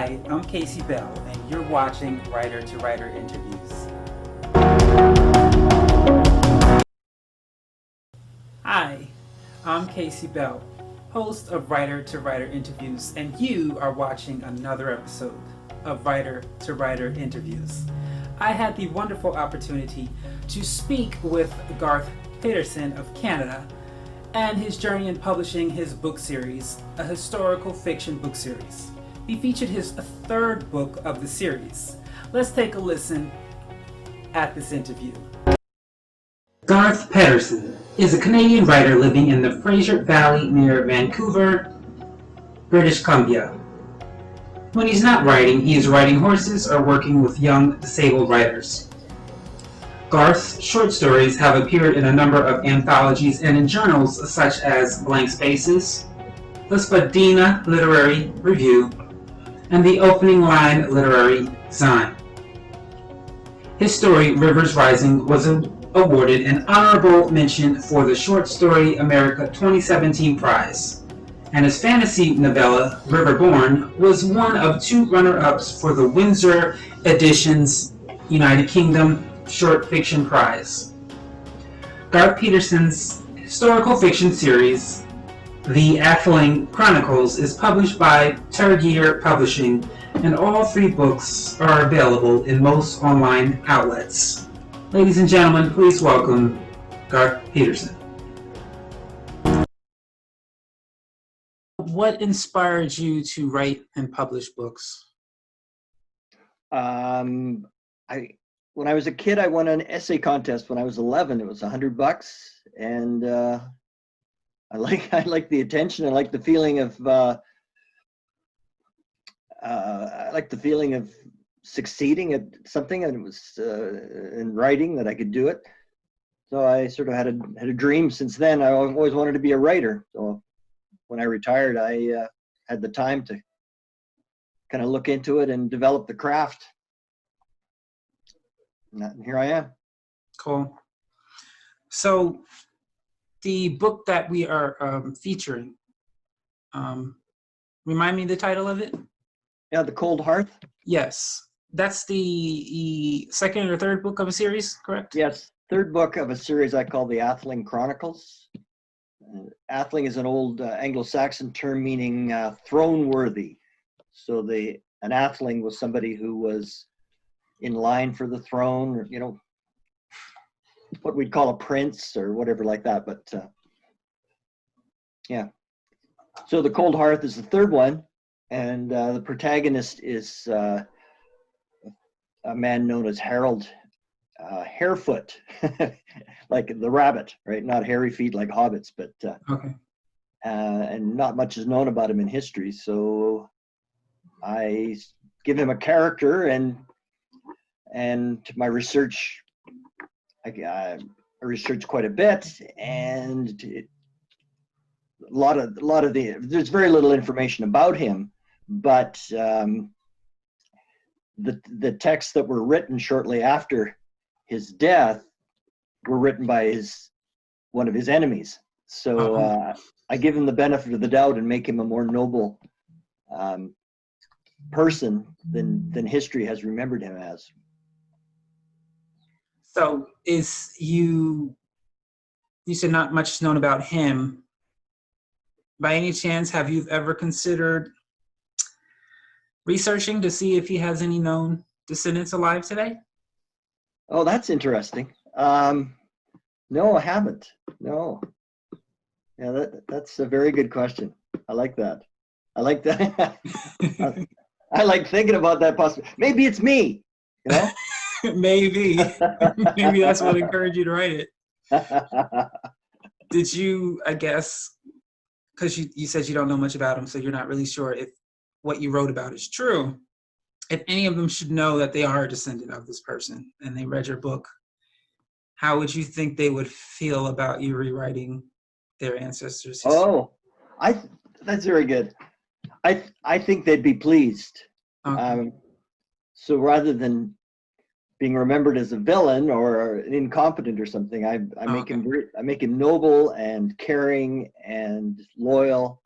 Hi, I'm Casey Bell, and you're watching Writer to Writer Interviews. Hi, I'm Casey Bell, host of Writer to Writer Interviews, and you are watching another episode of Writer to Writer Interviews. I had the wonderful opportunity to speak with Garth Pettersen of Canada and his journey in publishing his book series, a historical fiction book series. He featured his third book of the series. Let's take a listen at this interview. Garth Pettersen is a Canadian writer living in the Fraser Valley near Vancouver, British Columbia. When he's not writing, he is riding horses or working with young disabled writers. Garth's short stories have appeared in a number of anthologies and in journals such as Blank Spaces, the Spadina Literary Review, and the Opening Line Literary Design. His story, Rivers Rising, was awarded an honorable mention for the Short Story America 2017 prize, and his fantasy novella, Riverborn, was one of two runner-ups for the Windsor Editions United Kingdom Short Fiction Prize. Garth Pettersen's historical fiction series, The Athlean Chronicles, is published by Tergear Publishing, and all three books are available in most online outlets. Ladies and gentlemen, please welcome Garth Pettersen. What inspired you to write and publish books? When I was a kid, I won an essay contest when I was 11. It was $100, and I like the attention. I like the feeling of succeeding at something, and it was in writing that I could do it. So I sort of had a dream since then. I always wanted to be a writer. So when I retired, I had the time to kind of look into it and develop the craft. And here I am. Cool. So the book that we are featuring, remind me the title of it? Yeah, The Cold Hearth? Yes. That's the second or third book of a series, correct? Yes, third book of a series I call the Athlean Chronicles. Athling is an old Anglo-Saxon term meaning throne-worthy. So an athling was somebody who was in line for the throne, or, what we'd call a prince or whatever like that. But yeah. So The Cold Hearth is the third one, and the protagonist is a man known as Harold Harefoot, like the rabbit, right? Not hairy feet like hobbits, but okay. And not much is known about him in history. So I give him a character, and my research, I researched quite a bit, and there's very little information about him, but the texts that were written shortly after his death were written by one of his enemies. So I give him the benefit of the doubt and make him a more noble person than history has remembered him as. So you said not much is known about him. By any chance, have you ever considered researching to see if he has any known descendants alive today? Oh, that's interesting. No, I haven't. No. Yeah, that's a very good question. I like that. I like that. I like thinking about that possibility. Maybe it's me, Maybe. Maybe that's what encouraged you to write it. Did you, I guess, because you said you don't know much about him, so you're not really sure if what you wrote about is true. If any of them should know that they are a descendant of this person and they read your book, how would you think they would feel about you rewriting their ancestors' history? Oh, that's very good. I think they'd be pleased. Okay. So rather than being remembered as a villain or an incompetent or something, I make him noble and caring and loyal,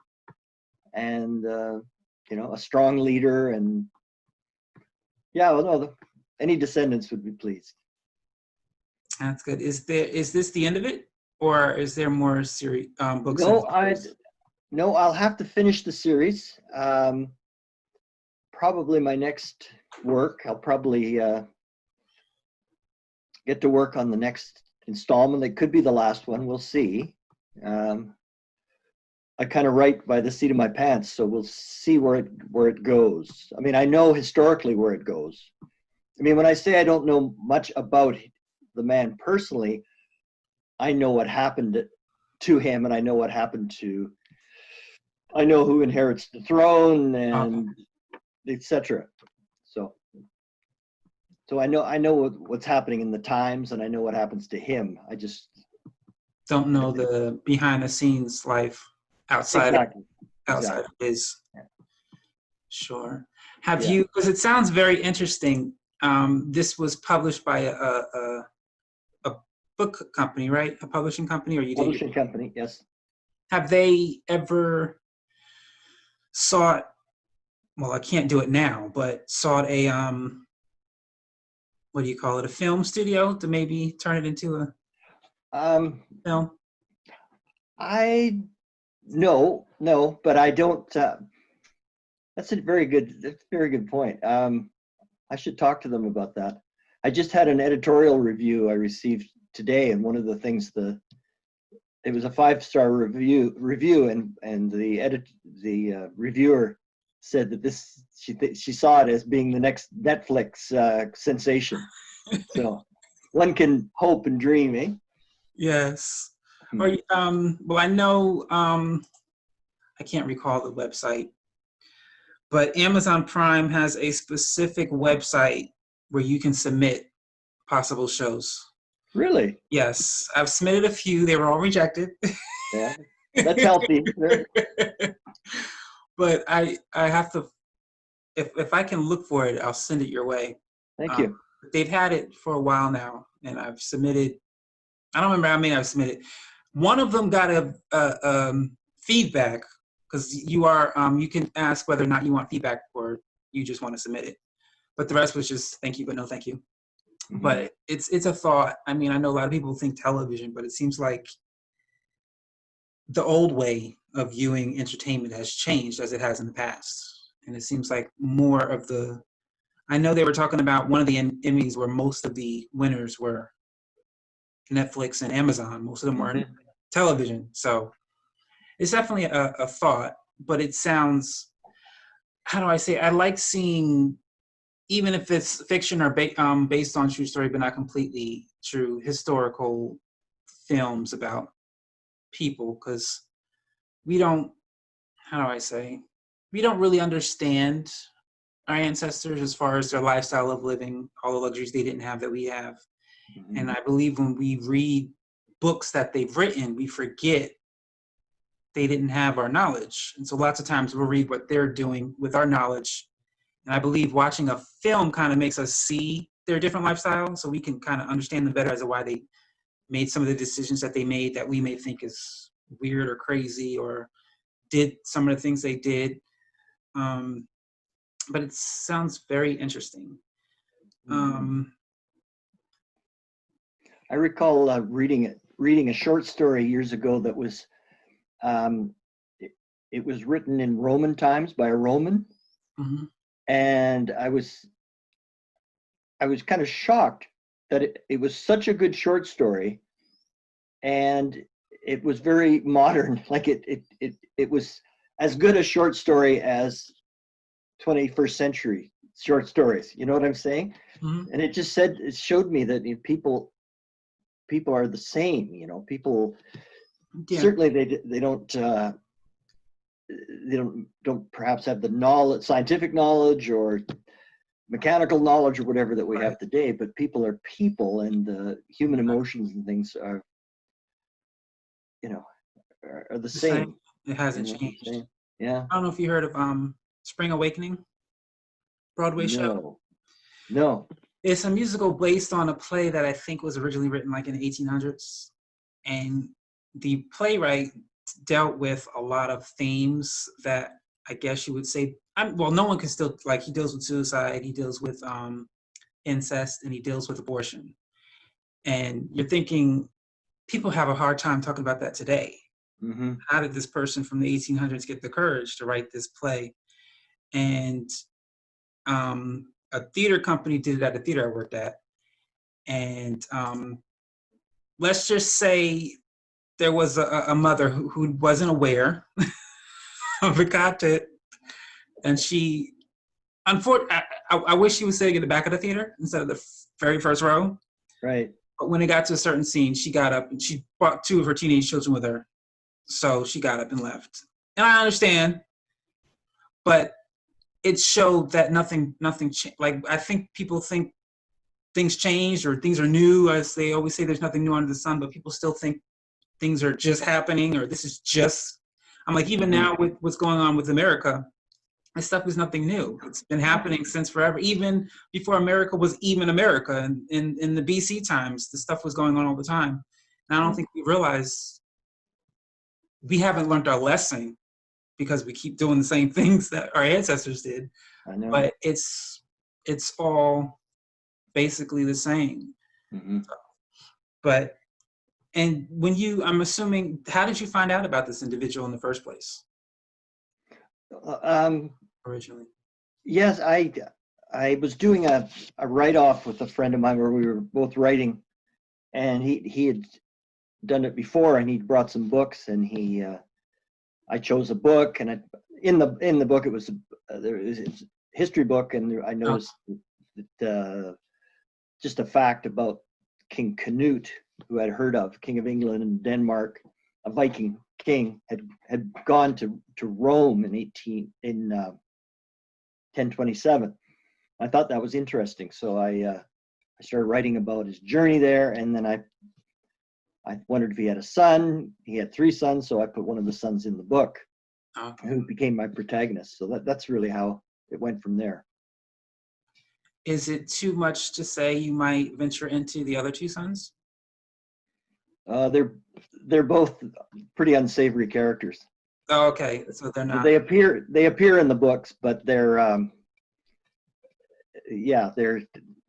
and a strong leader, and yeah, well, no, any descendants would be pleased. That's good. Is this the end of it, or is there more series books? No, I'll have to finish the series. Probably my next work. I'll probably get to work on the next installment. It could be the last one. We'll see. I kind of write by the seat of my pants, so we'll see where it goes. I mean, I know historically where it goes. I mean, when I say I don't know much about the man personally, I know what happened to him, and I know what happened to. I know who inherits the throne, and etc. So I know what's happening in the times, and I know what happens to him. I just don't know the behind the scenes life outside of his. Yeah. Sure. Have you? Because it sounds very interesting. This was published by a book company, right? A publishing company, or you did? Publishing company, yes. Have they ever sought? Well, I can't do it now, but sought a what do you call it? A film studio to maybe turn it into a film? No, but I don't. That's a very good point. I should talk to them about that. I just had an editorial review I received today, and one of the things it was a 5-star review, and the reviewer said that she saw it as being the next Netflix sensation. So one can hope and dream, eh? Yes. Or well, I know I can't recall the website, but Amazon Prime has a specific website where you can submit possible shows. Really? Yes, I've submitted a few. They were all rejected. Yeah, that's healthy. But I have to, if I can look for it, I'll send it your way. Thank you. They've had it for a while now, and I've submitted. I don't remember how many I've submitted. One of them got a feedback, because you can ask whether or not you want feedback or you just want to submit it. But the rest was just thank you, but no thank you. Mm-hmm. But it's a thought. I mean, I know a lot of people think television, but it seems like the old way of viewing entertainment has changed as it has in the past. And it seems like more of I know they were talking about one of the Emmys where most of the winners were Netflix and Amazon. Most of them were television. So it's definitely a thought, but it sounds, how do I say, I like seeing, even if it's fiction or based on true story, but not completely true, historical films about people, because we don't really understand our ancestors as far as their lifestyle of living, all the luxuries they didn't have that we have. Mm-hmm. And I believe when we read books that they've written, we forget they didn't have our knowledge. And so lots of times we'll read what they're doing with our knowledge. And I believe watching a film kind of makes us see their different lifestyle, so we can kind of understand them better as to why they made some of the decisions that they made that we may think is weird or crazy, or did some of the things they did. But it sounds very interesting. I recall reading a short story years ago that was, it was written in Roman times by a Roman. Mm-hmm. And I was kind of shocked that it was such a good short story, and it was very modern. Like it was as good a short story as 21st century short stories. You know what I'm saying? Mm-hmm. And it showed me that people are the same. People certainly they don't perhaps have the scientific knowledge or mechanical knowledge or whatever that we have today, but people are people, and human emotions and things are the same. It hasn't changed. Yeah. I don't know if you heard of Spring Awakening, Broadway show. No. It's a musical based on a play that I think was originally written like in the 1800s, and the playwright dealt with a lot of themes that I guess you would say well, no one can still, like, he deals with suicide, he deals with incest, and he deals with abortion. And you're thinking, people have a hard time talking about that today. Mm-hmm. How did this person from the 1800s get the courage to write this play? And a theater company did it at a theater I worked at. And let's just say there was a mother who wasn't aware of the content, and she, unfortunately, I wish she was sitting in the back of the theater instead of the very first row. Right. But when it got to a certain scene, she got up and she brought 2 of her teenage children with her. So she got up and left. And I understand, but it showed that nothing changed. Like, I think people think things changed or things are new, as they always say, there's nothing new under the sun, but people still think things are just happening, or this is just, I'm like, even now with what's going on with America, this stuff is nothing new. It's been happening since forever. Even before America was even America, in the BC times, the stuff was going on all the time. And I don't think we realize we haven't learned our lesson because we keep doing the same things that our ancestors did. I know. But it's all basically the same. Mm-hmm. But, and when I'm assuming, how did you find out about this individual in the first place? Originally? Yes, I was doing a write-off with a friend of mine where we were both writing, and he had done it before, and he'd brought some books, and I chose a book, and in the book it was a history book, and I noticed that just a fact about King Canute, who I'd heard of, King of England and Denmark, a Viking king, had gone to Rome in 1027. I thought that was interesting, so I started writing about his journey there, and then I wondered if he had a son. He had 3 sons, so I put one of the sons in the book, who became my protagonist. So that's really how it went from there. Is it too much to say you might venture into the other 2 sons? They're both pretty unsavory characters. Oh, okay, so they're not. They appear in the books, but they're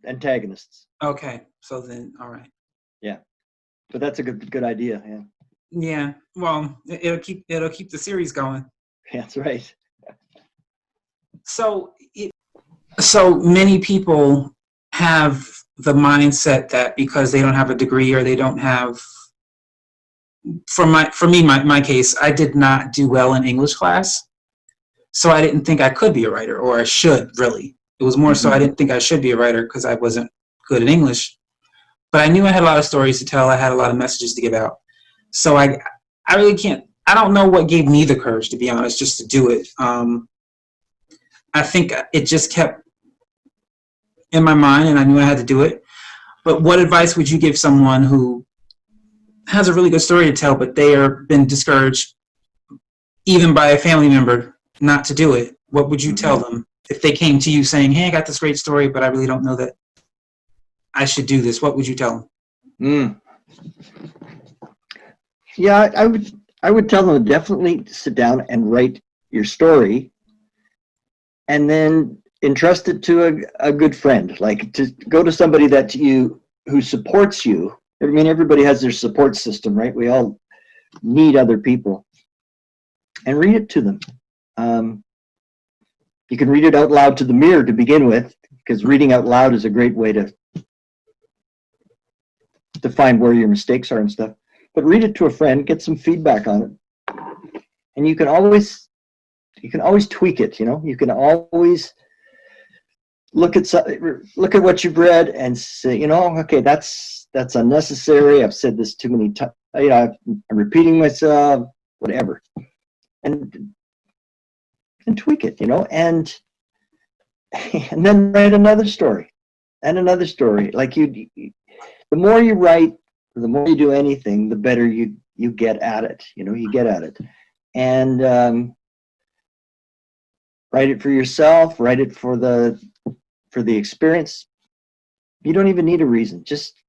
antagonists. Okay, so then, all right. Yeah, but that's a good idea. Yeah. Yeah. Well, it'll keep the series going. That's right. So many people have the mindset that because they don't have a degree or they don't have. For me, my case, I did not do well in English class, so I didn't think I could be a writer, or I should, really. It was more so I didn't think I should be a writer because I wasn't good in English. But I knew I had a lot of stories to tell. I had a lot of messages to give out. So I really can't. I don't know what gave me the courage, to be honest, just to do it. I think it just kept in my mind, and I knew I had to do it. But what advice would you give someone who has a really good story to tell, but they are been discouraged, even by a family member, not to do it? What would you tell them if they came to you saying, "Hey, I got this great story, but I really don't know that I should do this"? What would you tell them? Yeah, I would tell them to sit down and write your story, and then entrust it to a good friend, like to go to somebody who supports you. I mean, everybody has their support system, right? We all need other people, and read it to them. You can read it out loud to the mirror to begin with, because reading out loud is a great way to find where your mistakes are and stuff. But read it to a friend, get some feedback on it, and you can always tweak it. You can always look at what you've read and say, okay, that's unnecessary. I've said this too many times. I'm repeating myself, whatever, and tweak it, and then write another story and another story. Like the more you write, the more you do anything, the better you get at it. You get at it, and write it for yourself. Write it for the experience. You don't even need a reason. Just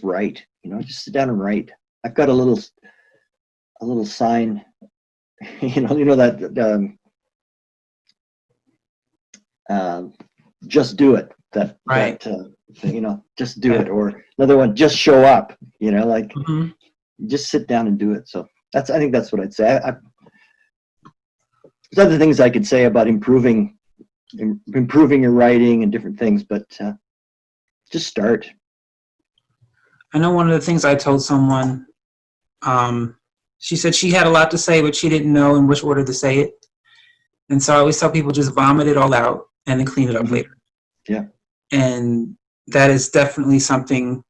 write. Just sit down and write. I've got a little sign. That just do it. Right. Just do it. Or another one, just show up. Like just sit down and do it. So I think that's what I'd say. There's other things I could say about improving your writing and different things, but just start. I know one of the things I told someone, she said she had a lot to say, but she didn't know in which order to say it. And so I always tell people just vomit it all out and then clean it up later. Yeah. And that is definitely something,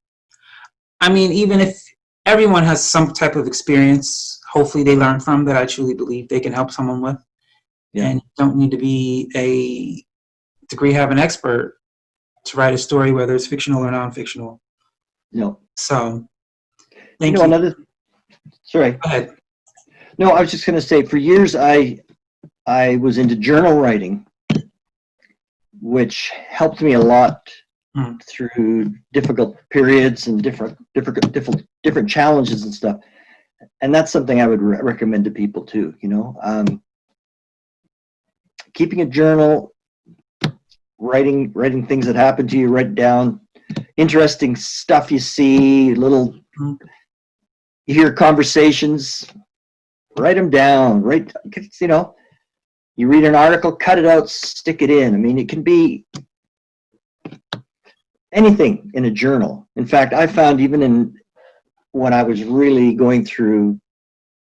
I mean, even if everyone has some type of experience, hopefully they learn from, that I truly believe they can help someone with. Yeah. And you don't need to be a degree-having expert to write a story, whether it's fictional or non-fictional. No. So, thank you. Sorry. Go ahead. No, I was just going to say, for years I was into journal writing, which helped me a lot through difficult periods and different challenges and stuff. And that's something I would recommend to people too. Keeping a journal, writing things that happen to you, write down interesting stuff you see, you hear conversations, write them down. You read an article, cut it out, stick it in. I mean, it can be anything in a journal. In fact, I found even when I was really going through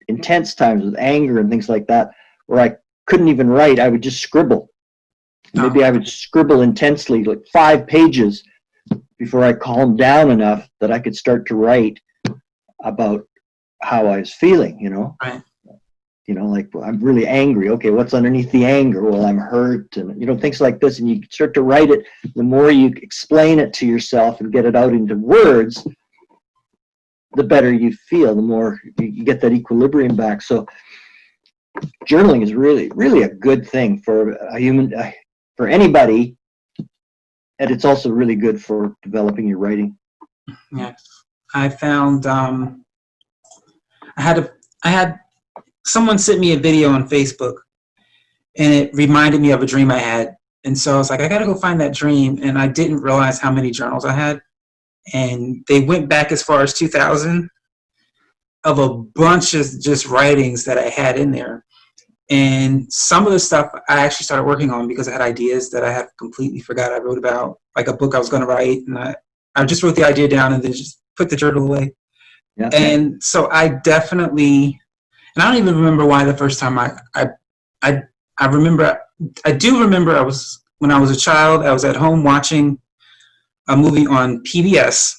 intense times with anger and things like that, where I couldn't even write, I would just scribble. Maybe I would scribble intensely, like 5 pages, before I calmed down enough that I could start to write about how I was feeling, Right. Like, well, I'm really angry. Okay, what's underneath the anger? Well, I'm hurt, and things like this. And you start to write it. The more you explain it to yourself and get it out into words, the better you feel. The more you get that equilibrium back. So, journaling is really, really a good thing for a human, for anybody, and it's also really good for developing your writing. Yes, I found I had someone sent me a video on Facebook, and it reminded me of a dream I had. And so I was like, I got to go find that dream. And I didn't realize how many journals I had. And they went back as far as 2000 of a bunch of just writings that I had in there. And some of the stuff I actually started working on because I had ideas that I had completely forgot I wrote about, like a book I was going to write. And I just wrote the idea down and then just put the journal away. Yeah. And so I definitely... And I don't even remember why the first time I remember, I do remember when I was a child, I was at home watching a movie on PBS,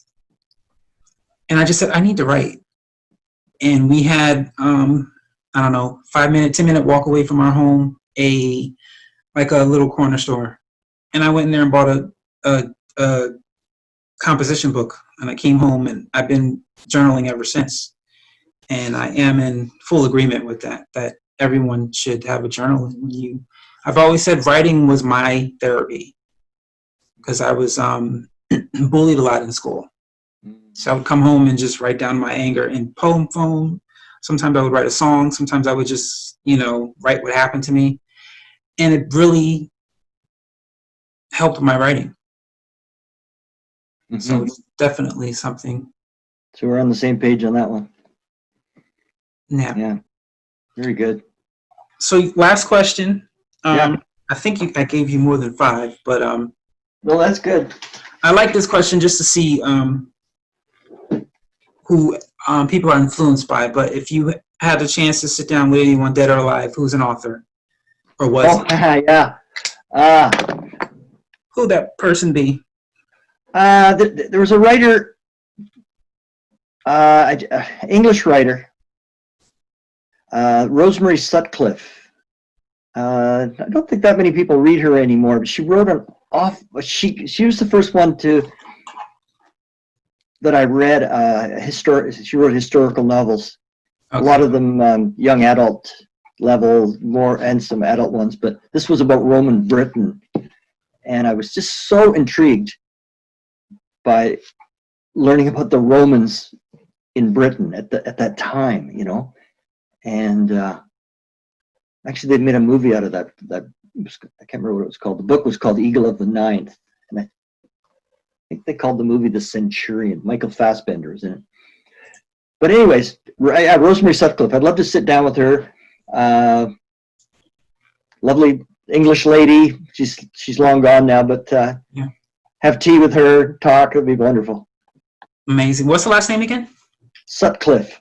and I just said, I need to write. And we had, I don't know, 10-minute walk away from our home, like a little corner store. And I went in there and bought a composition book, and I came home and I've been journaling ever since. And I am in full agreement with that everyone should have a journal. I've always said writing was my therapy because I was bullied a lot in school. So I would come home and just write down my anger in poem form. Sometimes I would write a song. Sometimes I would just, write what happened to me. And it really helped my writing. Mm-hmm. So it's definitely something. So we're on the same page on that one. Yeah. Very good. So last question. I think I gave you more than 5, but well, that's good. I like this question just to see who people are influenced by. But if you had the chance to sit down with anyone, dead or alive, who's an author, or was? Oh, yeah. Who'd that person be? There was a writer, English writer. Rosemary Sutcliffe. I don't think that many people read her anymore, but she wrote she was the first one that I read she wrote historical novels. Okay. A lot of them young adult level, more, and some adult ones, but this was about Roman Britain, and I was just so intrigued by learning about the Romans in Britain at that time, And actually, they made a movie out of that I can't remember what it was called. The book was called Eagle of the Ninth, and I think they called the movie The Centurion. Michael Fassbender is in it. But anyways, Rosemary Sutcliffe. I'd love to sit down with her. Lovely English lady. She's long gone now, but have tea with her, talk. It'd be wonderful. Amazing. What's the last name again? Sutcliffe.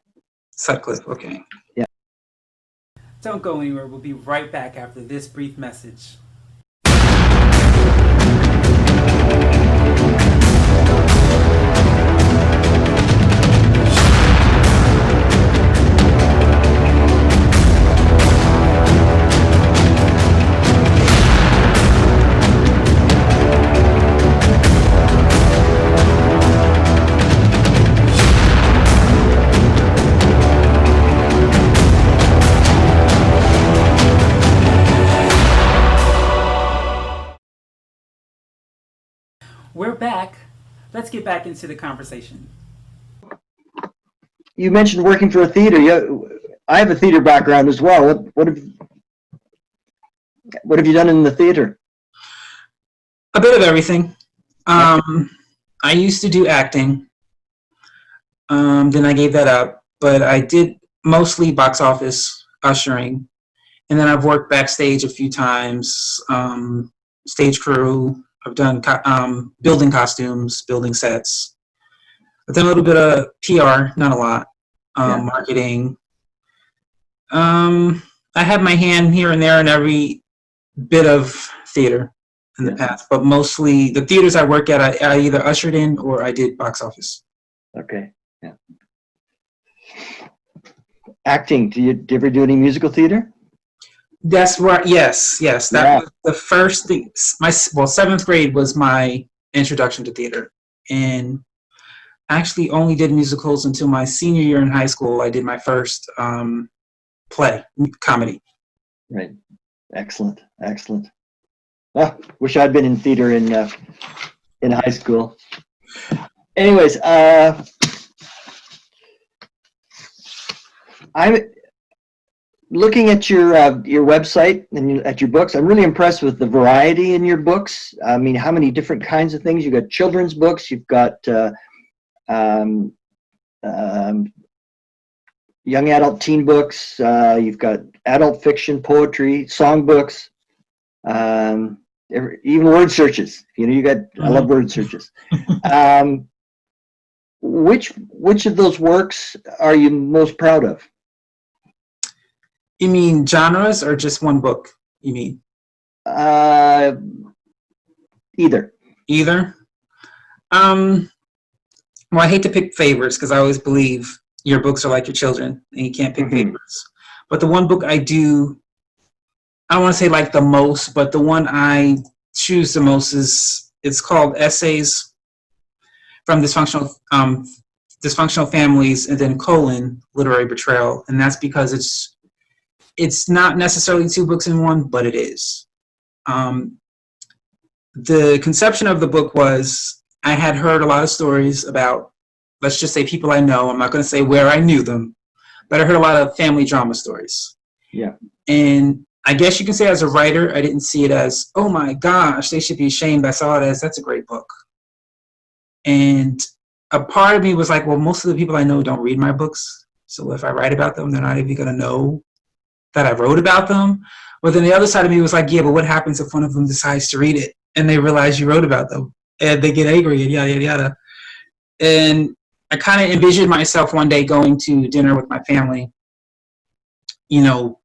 Sutcliffe. Okay. Yeah. Don't go anywhere. We'll be right back after this brief message. We're back. Let's get back into the conversation. You mentioned working for a theater. I have a theater background as well. What have you done in the theater? A bit of everything. I used to do acting. Then I gave that up. But I did mostly box office ushering. And then I've worked backstage a few times, stage crew. I've done building costumes, building sets. I've done a little bit of PR, not a lot. Marketing. I have my hand here and there in every bit of theater in the past, but mostly the theaters I work at, I either ushered in or I did box office. Okay. Yeah. Acting. Do you ever do any musical theater? That's right. Yes. That was the first thing. Seventh grade was my introduction to theater, and I actually only did musicals until my senior year in high school. I did my first play, comedy. Right. Excellent. Well, wish I'd been in theater in high school. Anyways, I'm looking at your website and at your books. I'm really impressed with the variety in your books. I mean, how many different kinds of things? You've got children's books. You've got young adult teen books. You've got adult fiction, poetry, songbooks, even word searches. I love word searches. Which of those works are you most proud of? You mean genres or just one book? You mean? Either. Well, I hate to pick favorites because I always believe your books are like your children and you can't pick favorites. But the one book I don't want to say like the most, but the one I choose the most it's called Essays from Dysfunctional Families and then Literary Betrayal. And that's because it's not necessarily two books in one, but it is. The conception of the book was I had heard a lot of stories about, let's just say people I know. I'm not going to say where I knew them, but I heard a lot of family drama stories. Yeah. And I guess you can say as a writer, I didn't see it as, oh my gosh, they should be ashamed. I saw it as, that's a great book. And a part of me was like, well, most of the people I know don't read my books. So if I write about them, they're not even going to know that I wrote about them. But then the other side of me was like, yeah, but what happens if one of them decides to read it and they realize you wrote about them and they get angry and yada, yada, yada. And I kind of envisioned myself one day going to dinner with my family, and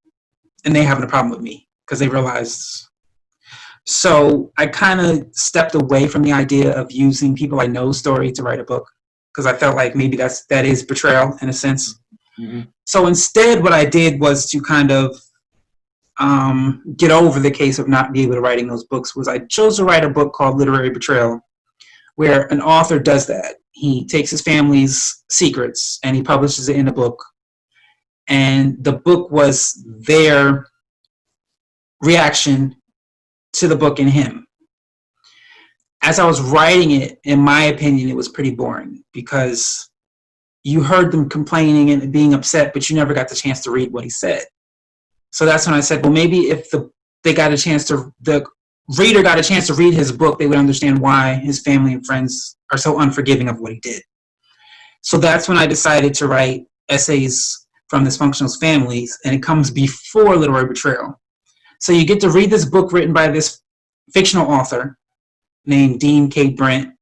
they having a problem with me because they realized. So I kind of stepped away from the idea of using people I know's story to write a book because I felt like maybe that is betrayal in a sense. Mm-hmm. So instead, what I did was to kind of get over the case of not being able to writing those books was I chose to write a book called Literary Betrayal, where an author does that. He takes his family's secrets and he publishes it in a book. And the book was their reaction to the book and him. As I was writing it, in my opinion, it was pretty boring because you heard them complaining and being upset, but you never got the chance to read what he said. So that's when I said, well, maybe if the the reader got a chance to read his book, they would understand why his family and friends are so unforgiving of what he did. So that's when I decided to write essays from dysfunctional families, and it comes before Literary Betrayal. So you get to read this book written by this fictional author named Dean K. Brent,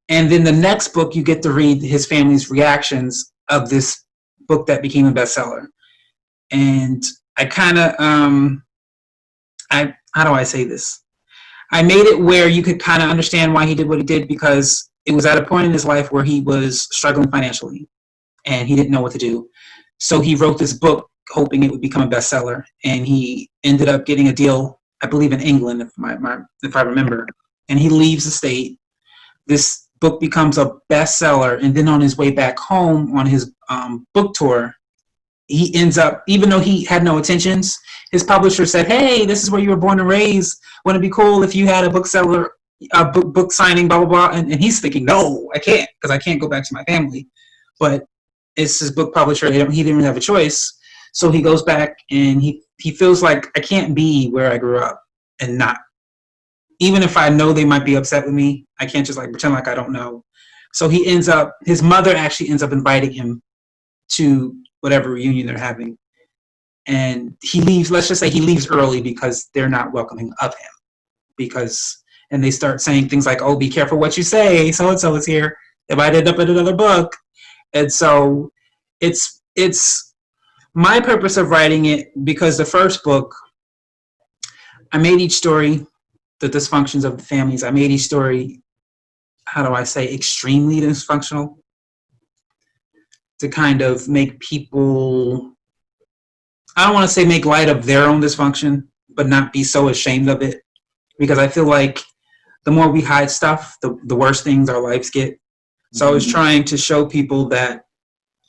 and then the next book you get to read his family's reactions of this book that became a bestseller. And I kind of, how do I say this? I made it where you could kind of understand why he did what he did, because it was at a point in his life where he was struggling financially and he didn't know what to do. So he wrote this book hoping it would become a bestseller, and he ended up getting a deal, I believe in England, if I remember, and he leaves the state. This book becomes a bestseller, and then on his way back home on his book tour, he ends up, even though he had no intentions, his publisher said, "Hey, this is where you were born and raised. Wouldn't it be cool if you had a bookseller, a book signing, blah, blah, blah." And he's thinking, "No, I can't, because I can't go back to my family." But it's his book publisher. He didn't really have a choice. So he goes back, and he feels like, I can't be where I grew up and not. Even if I know they might be upset with me, I can't just like pretend like I don't know. So he ends up, his mother actually ends up inviting him to whatever reunion they're having. And he leaves, let's just say he leaves early because they're not welcoming of him. And they start saying things like, "Oh, be careful what you say, so-and-so is here. It might end up in another book." And so it's my purpose of writing it, because the first book, I made each story, the dysfunctions of the families, I made each story, how do I say, extremely dysfunctional, to kind of make people, I don't want to say make light of their own dysfunction, but not be so ashamed of it. Because I feel like the more we hide stuff, the worse things our lives get. So I was trying to show people that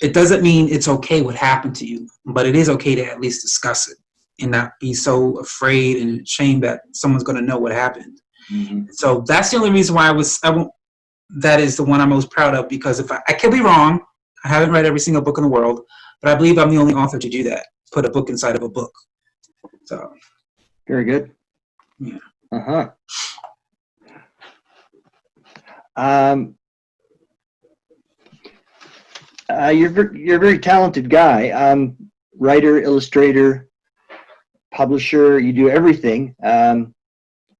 it doesn't mean it's okay what happened to you, but it is okay to at least discuss it and not be so afraid and ashamed that someone's going to know what happened. So that's the only reason why that is the one I'm most proud of, because if I could be wrong, I haven't read every single book in the world, but I believe I'm the only author to do that, put a book inside of a book. So. Very good. Yeah. Uh-huh. You're a very talented guy. Writer, illustrator, publisher, you do everything. Do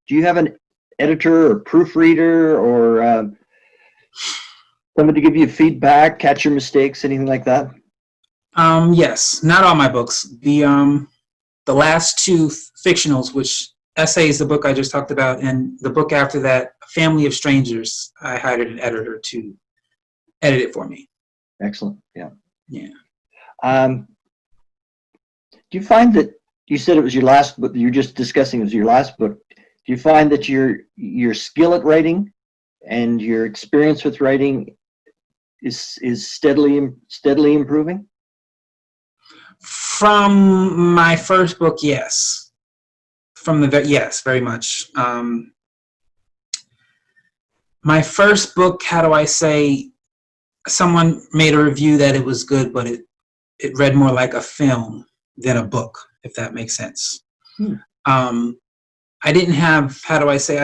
you have an editor or proofreader or somebody to give you feedback, catch your mistakes, anything like that? Yes, not all my books. The last two fictionals, which Essay is the book I just talked about, and the book after that, Family of Strangers, I hired an editor to edit it for me. Excellent. Yeah. Yeah. Do you find that, you said it was your last book, you were just discussing it was your last book. Do you find that your skill at writing and your experience with writing is steadily improving? From my first book, yes. Yes, very much. My first book, how do I say, someone made a review that it was good, but it read more like a film than a book, if that makes sense. I didn't have, how do I say,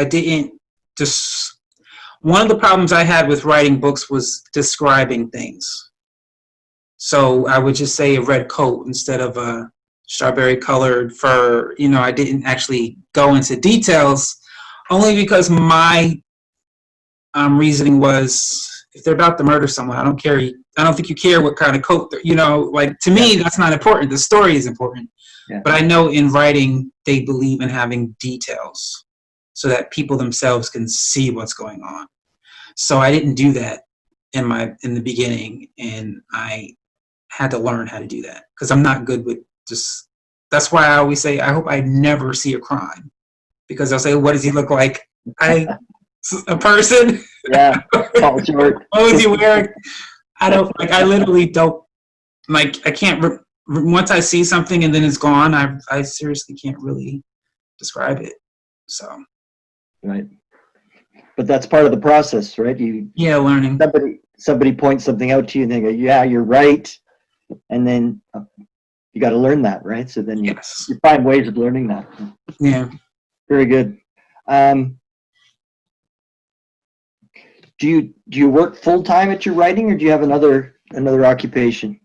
one of the problems I had with writing books was describing things. So I would just say a red coat instead of a strawberry colored fur. I didn't actually go into details, only because my reasoning was, if they're about to murder someone, I don't think you care what kind of coat, to me, that's not important. The story is important. Yeah. But I know in writing, they believe in having details so that people themselves can see what's going on. So I didn't do that in the beginning, and I had to learn how to do that, because I'm not good with just, that's why I always say, I hope I never see a crime, because they'll say, "What does he look like?" A person? Yeah. What was he wearing? I literally don't, I can't, once I see something and then it's gone, I seriously can't really describe it. So. Right. But that's part of the process, right? Learning. Somebody points something out to you and they go, "Yeah, you're right." And then you got to learn that, right? So then you find ways of learning that. Yeah. Very good. Do you work full time at your writing, or do you have another occupation?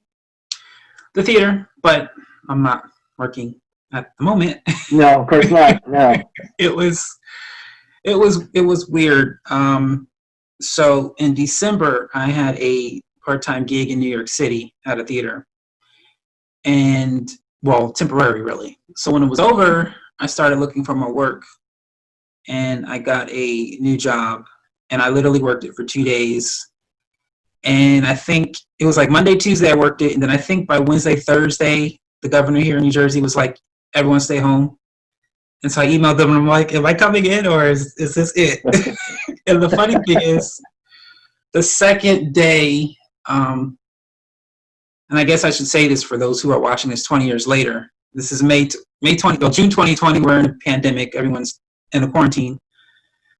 The theater, but I'm not working at the moment. No, of course not. No. It was weird. So in December, I had a part-time gig in New York City at a theater, and well, temporary really. So when it was over, I started looking for more work, and I got a new job, and I literally worked it for 2 days. And I think it was like Monday, Tuesday I worked it, and then I think by Wednesday, Thursday, the governor here in New Jersey was like, everyone stay home. And so I emailed them and I'm like, am I coming in or is this it? And the funny thing is, the second day, and I guess I should say this for those who are watching this 20 years later, this is June 2020, we're in a pandemic, everyone's in a quarantine.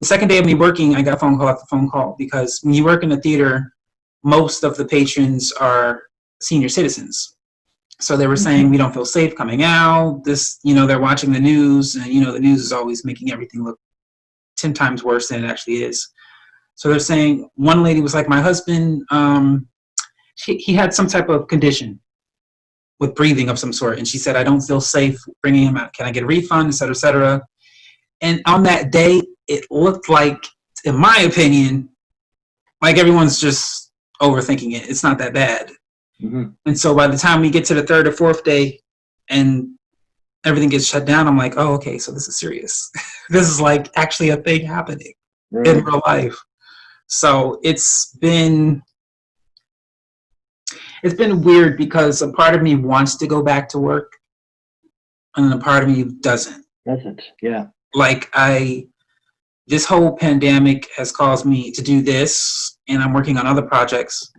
The second day of me working, I got a phone call after phone call, because when you work in a theater, most of the patrons are senior citizens. So they were saying, we don't feel safe coming out. They're watching the news, and, the news is always making everything look 10 times worse than it actually is. So they're saying, one lady was like, my husband, he had some type of condition with breathing of some sort. And she said, I don't feel safe bringing him out. Can I get a refund, et cetera, et cetera. And on that day, it looked like, in my opinion, like everyone's just overthinking it. It's not that bad. Mm-hmm. And so by the time we get to the third or fourth day and everything gets shut down, I'm like, oh, okay, so this is serious. This is like actually a thing happening in real life. So it's been weird, because a part of me wants to go back to work and a part of me doesn't. Yeah. Like this whole pandemic has caused me to do this, and I'm working on other projects.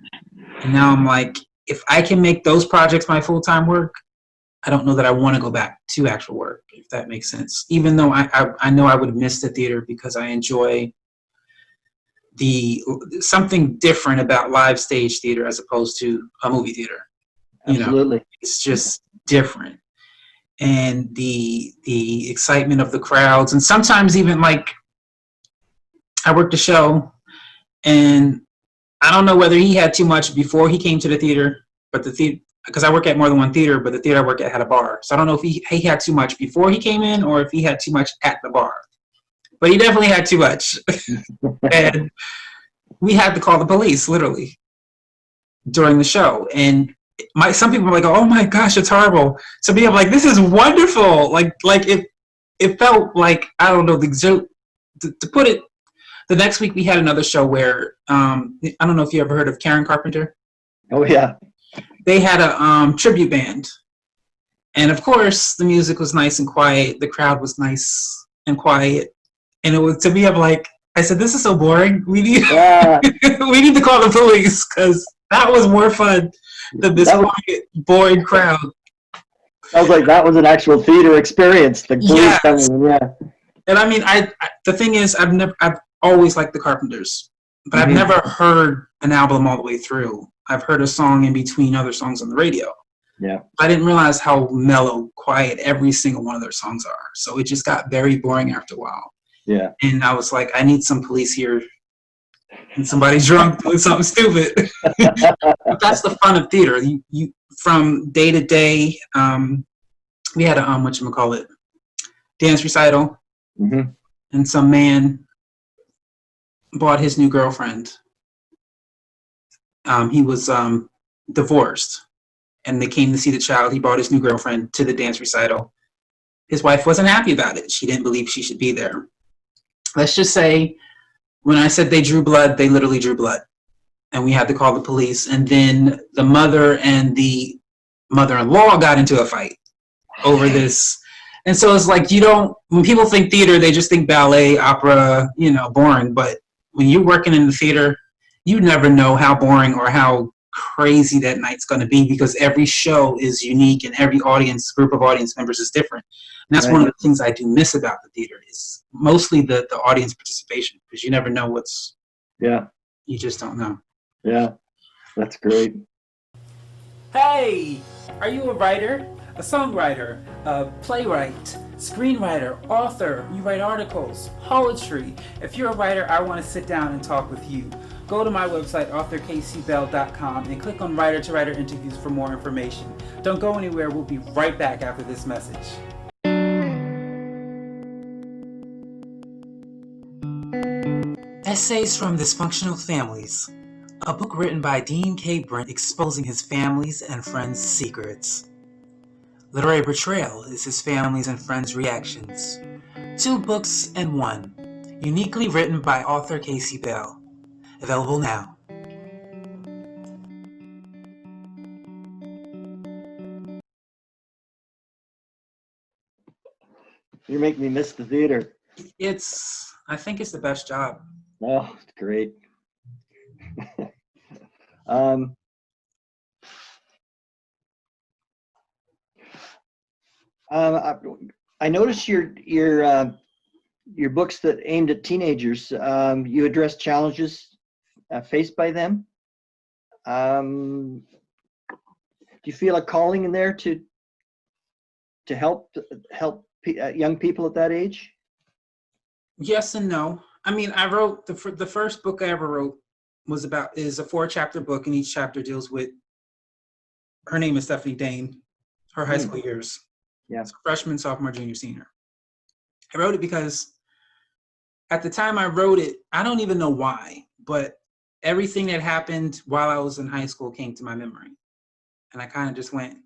And now I'm like, if I can make those projects my full-time work, I don't know that I want to go back to actual work, if that makes sense. Even though I know I would miss the theater, because I enjoy something different about live stage theater as opposed to a movie theater. Absolutely. It's just different. And the excitement of the crowds, and sometimes even like I worked a show, and I don't know whether he had too much before he came to the theater, but because I work at more than one theater, but the theater I work at had a bar. So I don't know if he had too much before he came in or if he had too much at the bar. But he definitely had too much. And we had to call the police, literally, during the show. And some people were like, oh my gosh, it's horrible. So me, I'm like, this is wonderful. Like it felt like, I don't know, to put it, the next week we had another show where, I don't know if you ever heard of Karen Carpenter. Oh, yeah. They had a tribute band. And of course, the music was nice and quiet. The crowd was nice and quiet. And it was, to me, I'm like, I said, this is so boring. We need to call the police, because that was more fun than this quiet, boring crowd. Sounds like that was an actual theater experience. The police coming, yeah. And I mean, the thing is, I've always liked the Carpenters, but I've never heard an album all the way through. I've heard a song in between other songs on the radio. Yeah. I didn't realize how mellow, quiet every single one of their songs are. So it just got very boring after a while. Yeah. And I was like, I need some police here and somebody drunk doing something stupid. But that's the fun of theater. You from day to day. We had a dance recital, and some man bought his new girlfriend. He was divorced, and they came to see the child. He brought his new girlfriend to the dance recital. His wife wasn't happy about it. She didn't believe she should be there. Let's just say, when I said they drew blood, they literally drew blood. And we had to call the police. And then the mother and the mother-in-law got into a fight over this. And so it's like, when people think theater, they just think ballet, opera, boring. But when you're working in the theater, you never know how boring or how crazy that night's going to be, because every show is unique and every group of audience members is different. And that's one of the things I do miss about the theater, is mostly the audience participation, because you never know you just don't know. Yeah, that's great. Hey, are you a writer? a songwriter, a playwright, screenwriter, author. You write articles, poetry. If you're a writer, I want to sit down and talk with you. Go to my website, authorkcbell.com, and click on Writer to Writer Interviews for more information. Don't go anywhere. We'll be right back after this message. Essays from Dysfunctional Families, a book written by Dean K. Brent exposing his family's and friends' secrets. Literary Betrayal is his family's and friends' reactions. 2 books in 1, uniquely written by author Casey Bell. Available now. You make me miss the theater. I think it's the best job. Oh, it's great. I noticed your books that aimed at teenagers. You address challenges faced by them. Do you feel a calling in there to help young people at that age? Yes and no. I mean, I wrote the first book I ever wrote is a 4-chapter book, and each chapter deals with, her name is Stephanie Dane, her high school years. Yeah. So freshman, sophomore, junior, senior. I wrote it because at the time I wrote it, I don't even know why, but everything that happened while I was in high school came to my memory. And I kind of just went,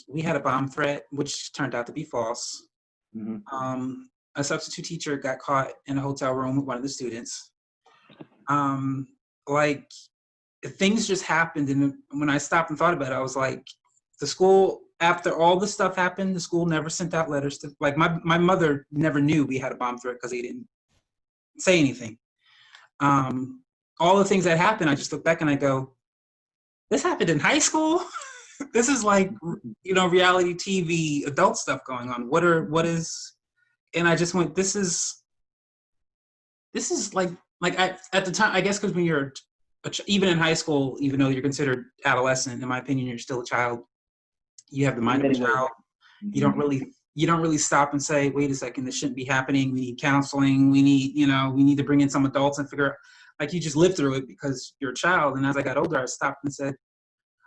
we had a bomb threat, which turned out to be false. Mm-hmm. A substitute teacher got caught in a hotel room with one of the students. Things just happened. And when I stopped and thought about it, I was like, the school, after all this stuff happened, the school never sent out letters to, my mother never knew we had a bomb threat because they didn't say anything. All the things that happened, I just look back and I go, this happened in high school? This is reality TV, adult stuff going on. And I just went, this is at the time, I guess, because when you're even in high school, even though you're considered adolescent, in my opinion, you're still a child. You have the mind of a child. You don't really stop and say, wait a second, this shouldn't be happening. We need counseling. We need to bring in some adults and figure out, you just live through it because you're a child. And as I got older, I stopped and said,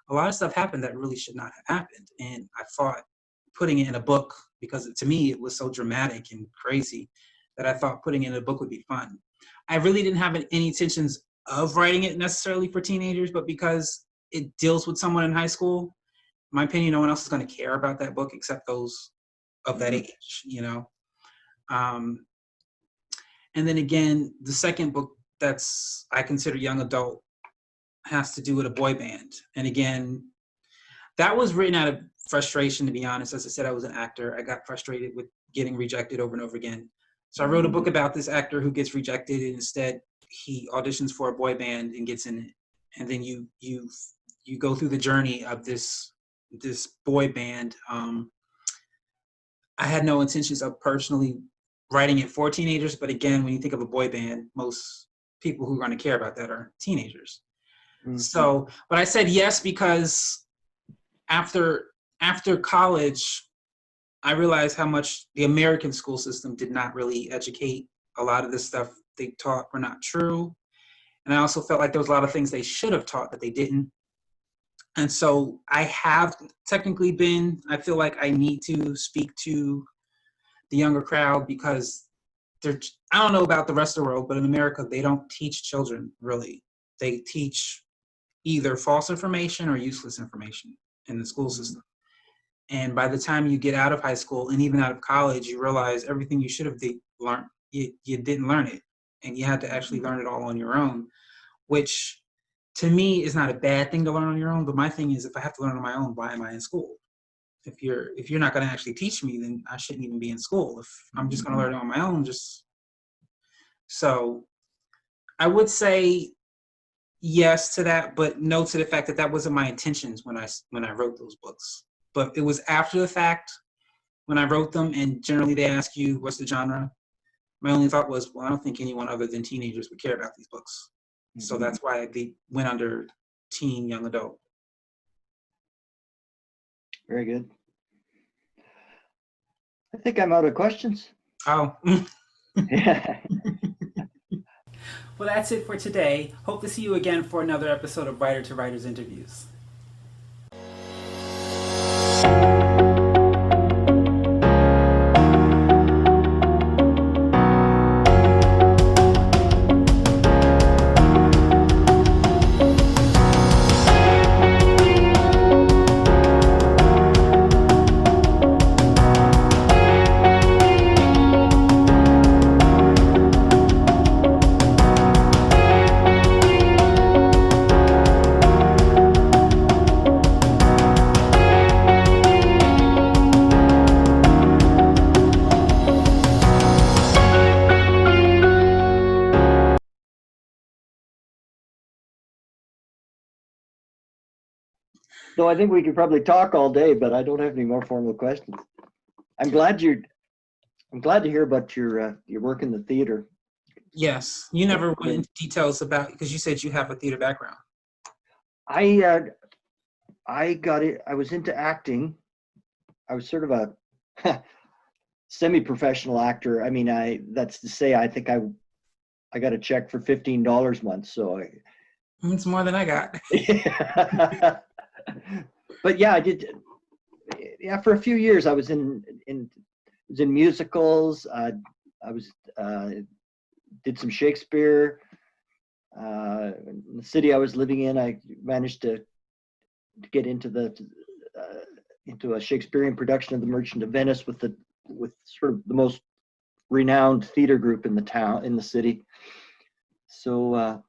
a lot of stuff happened that really should not have happened. And I thought putting it in a book, because to me, it was so dramatic and crazy that I thought putting it in a book would be fun. I really didn't have any intentions of writing it necessarily for teenagers, but because it deals with someone in high school, in my opinion, no one else is going to care about that book except those of that age, And then again, the second book that's I consider young adult has to do with a boy band. And again, that was written out of frustration, to be honest. As I said, I was an actor. I got frustrated with getting rejected over and over again. So I wrote a book about this actor who gets rejected, and instead he auditions for a boy band and gets in it. And then you go through the journey of this boy band. I had no intentions of personally writing it for teenagers, but again, when you think of a boy band, most people who are going to care about that are teenagers. Mm-hmm. So, but I said yes because after college, I realized how much the American school system did not really educate. A lot of the stuff they taught were not true. And I also felt like there was a lot of things they should have taught that they didn't. And so I have technically I feel like I need to speak to the younger crowd because I don't know about the rest of the world, but in America, they don't teach children, really. They teach either false information or useless information in the school system. And by the time you get out of high school and even out of college, you realize everything you should have learned, you didn't learn it. And you had to actually learn it all on your own, which to me is not a bad thing to learn on your own. But my thing is, if I have to learn on my own, why am I in school? If you're not going to actually teach me, then I shouldn't even be in school. If I'm just going to learn it on my own, so I would say yes to that, but no to the fact that that wasn't my intentions when I wrote those books. But it was after the fact when I wrote them, and generally they ask you, what's the genre? My only thought was, well, I don't think anyone other than teenagers would care about these books. Mm-hmm. So that's why they went under teen, young adult. Very good. I think I'm out of questions. Oh. Yeah. Well, that's it for today. Hope to see you again for another episode of Writer to Writers Interviews. So I think we could probably talk all day, but I don't have any more formal questions. I'm glad to hear about your work in the theater. Yes, you never went into details about, because you said you have a theater background. I got it. I was into acting. I was sort of a semi-professional actor. I mean, that's to say, I think I got a check for $15 once. So It's more than I got. But yeah, I did. Yeah, for a few years I was in musicals. I was did some Shakespeare. In the city I was living in, I managed to get into a Shakespearean production of The Merchant of Venice with sort of the most renowned theater group in the city. So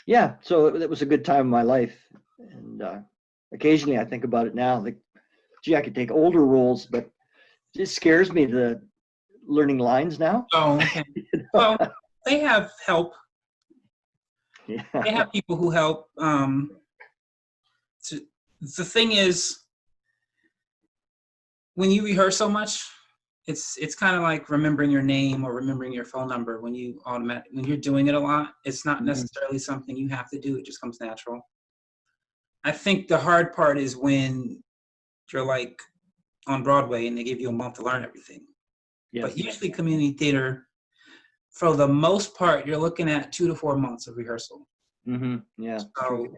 yeah, so it was a good time of my life, and occasionally I think about it now, like, gee, I could take older roles, but it scares me, the learning lines now. Oh, okay. Well, they have help. Yeah. They have people who help. The thing is, when you rehearse so much, it's kind of like remembering your name or remembering your phone number. When you're doing it a lot, it's not necessarily something you have to do. It just comes natural. I think the hard part is when you're like on Broadway and they give you a month to learn everything. Yes. But usually community theater, for the most part, you're looking at 2 to 4 months of rehearsal. Mm-hmm. Yeah. So,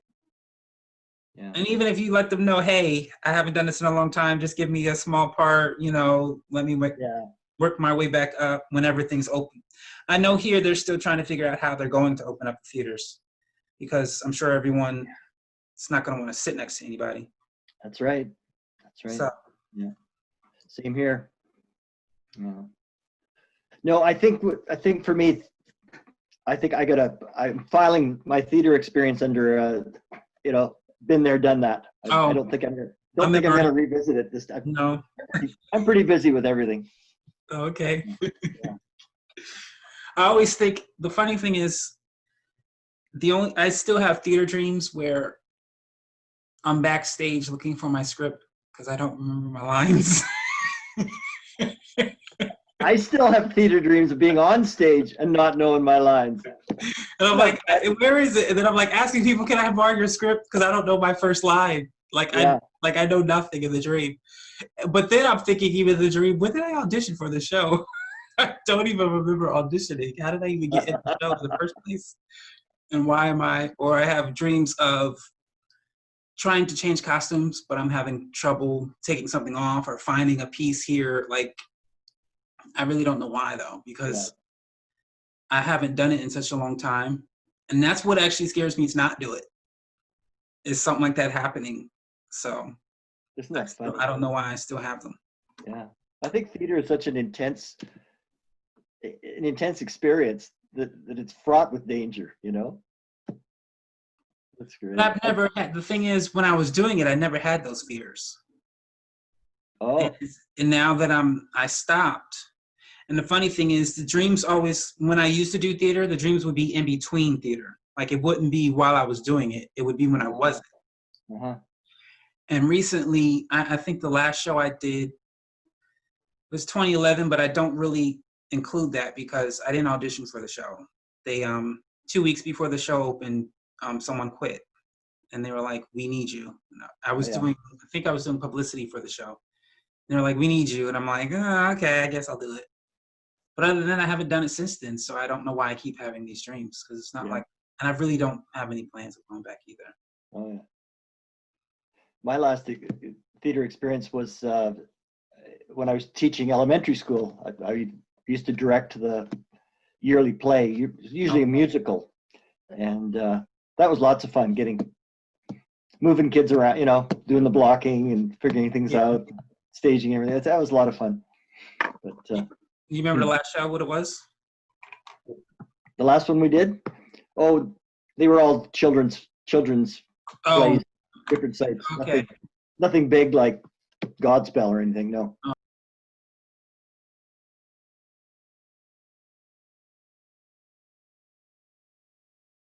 yeah. And even if you let them know, hey, I haven't done this in a long time, just give me a small part, let me work my way back up when everything's open. I know here they're still trying to figure out how they're going to open up the theaters, because I'm sure everyone is not going to want to sit next to anybody. That's right. So, yeah. Same here. Yeah. No, I think for me, I'm filing my theater experience under, been there, done that. I don't think I'm gonna revisit it this time. No. I'm pretty busy with everything. Okay. Yeah. I always think the funny thing is, I still have theater dreams where I'm backstage looking for my script because I don't remember my lines. I still have theater dreams of being on stage and not knowing my lines. And I'm like, where is it? And then I'm like asking people, can I borrow your script? Because I don't know my first line. I know nothing in the dream. But then I'm thinking, even in the dream, when did I audition for the show? I don't even remember auditioning. How did I even get in the show in the first place? And why am I have dreams of trying to change costumes, but I'm having trouble taking something off or finding a piece here. Like, I really don't know why, though, because I haven't done it in such a long time. And that's what actually scares me to not do it, is something like that happening. So isn't that funny? I don't know why I still have them. Yeah. I think theater is such an intense experience that it's fraught with danger, That's great. But I've never had, the thing is, when I was doing it, I never had those fears. Oh. And now that I stopped. And the funny thing is, the dreams always, when I used to do theater, the dreams would be in between theater. Like, it wouldn't be while I was doing it. It would be when I wasn't. Uh-huh. And recently, I think the last show I did was 2011, but I don't really include that because I didn't audition for the show. They 2 weeks before the show opened, someone quit. and they were like, "We need you." And I think I was doing publicity for the show. And they were like, "We need you," and I'm like, "Okay, I guess I'll do it." But other than that, I haven't done it since then, so I don't know why I keep having these dreams, because it's not like, and I really don't have any plans of going back either. Oh yeah. My last theater experience was when I was teaching elementary school. I used to direct the yearly play, usually a musical, and that was lots of fun. Moving kids around, doing the blocking and figuring things out, staging everything. That was a lot of fun. But you remember the last show? What it was? The last one we did? Oh, they were all children's plays, different sites. Okay. Nothing big like Godspell or anything. No.